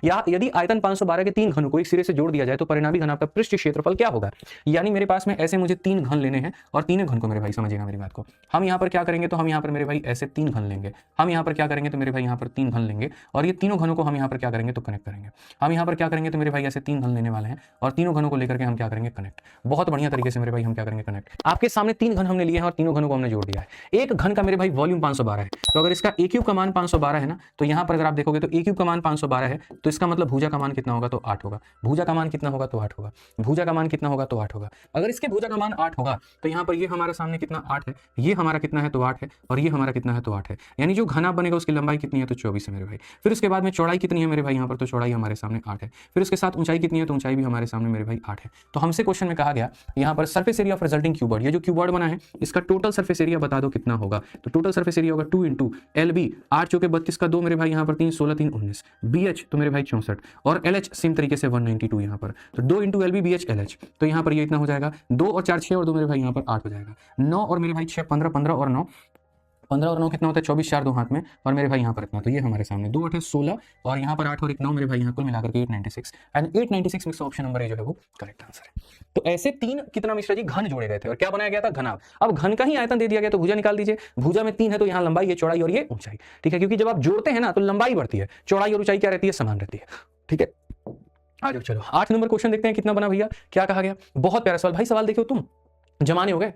या यदि आयतन 512 के 3 घनों को एक सिरे से जोड़ दिया जाए तो परिणामी घन आपका पृष्ठ क्षेत्रफल क्या होगा। यानी मेरे पास में ऐसे मुझे 3 घन लेने हैं और तीनों घन को मेरे भाई समझिएगा मेरी बात को, हम यहाँ पर क्या करेंगे तो हम यहाँ पर मेरे भाई ऐसे 3 घन लेंगे, हम यहाँ पर क्या करेंगे तो मेरे भाई यहाँ पर 3 घन लेंगे और ये तीनों घनों को हम यहाँ पर क्या करेंगे तो कनेक्ट करेंगे। हम यहाँ पर क्या करेंगे तो मेरे भाई ऐसे 3 घन लेने वाले हैं और तीनों घनों को लेकर के हम क्या करेंगे कनेक्ट। बहुत बढ़िया तरीके से मेरे भाई हम क्या करेंगे कनेक्ट। आपके सामने 3 घन हमने लिए हैं और तीनों घनों को हमने जोड़ दिया है। एक घन का मेरे भाई वॉल्यूम 512 है, तो अगर इसका ए क्यूब का मान 512 है ना, तो यहाँ पर अगर आप देखोगे तो ए क्यूब का मान 512 है, तो इसका मतलब भुजा का मान कितना होगा तो 8 होगा। भुजा का मान कितना होगा तो 8 होगा। भुजा का मान कितना होगा तो 8 होगा। अगर इसके भुजा का मान 8 होगा तो यहाँ पर ये हमारे सामने कितना 8 है, ये हमारा कितना है तो 8 है और ये हमारा कितना है तो 8 है। यानी जो घना बनेगा उसकी लंबाई कितनी है तो 24 है मेरे भाई। फिर उसके बाद में चौड़ाई कितनी है मेरे भाई यहाँ पर, तो चौड़ाई हमारे सामने 8 है। फिर उसके साथ ऊंचाई कितनी है तो ऊंचाई भी हमारे सामने मेरे भाई 8 है। तो हमसे क्वेश्चन में कहा गया यहाँ पर surface area of resulting cuboid, ये जो क्यूबॉइड बना है इसका टोटल सरफेस एरिया बता दो कितना होगा। तो टोटल सरफेस एरिया होगा 2 इंटू LB 8 चौके 32 का 2 मेरे भाई यहाँ पर 3 16 3 19 BH तो मेरे भाई 64 और LH सेम तरीके से 192 यहाँ पर, तो 2 इंटू LB BH LH, तो यहाँ पर ये इतना हो जाएगा 2 और 4 6 और 2 मेरे भाई यहाँ पर 8 हो जाएगा। 9 और मेरे भाई 6 15 15 और 9 15 और 9 कितना होता है 24 4 2 हाथ में और मेरे भाई यहाँ पर इतना, तो ये हमारे सामने 2 8 है 16 और यहाँ पर 8 और 1 9 मेरे भाई यहाँ कुल मिलाकर के 896 एंड 896 में ऑप्शन नंबर ए जो है वो करेक्ट आंसर है। तो ऐसे 3 कितना मिश्रा जी घन जोड़े गए थे और क्या बनाया गया था घनाभ। अब घन का ही आयतन दे दिया गया तो भुजा निकाल दीजिए। भुजा में 3 है तो यहाँ लंबाई है चौड़ाई और ये ऊंचाई, ठीक है, क्योंकि जब आप जोड़ते हैं ना तो लंबाई बढ़ती है, चौड़ाई और ऊंचाई क्या रहती है समान रहती है, ठीक है। आ जाओ चलो 8 नंबर क्वेश्चन देखते हैं कितना बना भैया, क्या कहा गया। बहुत प्यारा सवाल भाई, सवाल देखियो तुम जमाने हो गए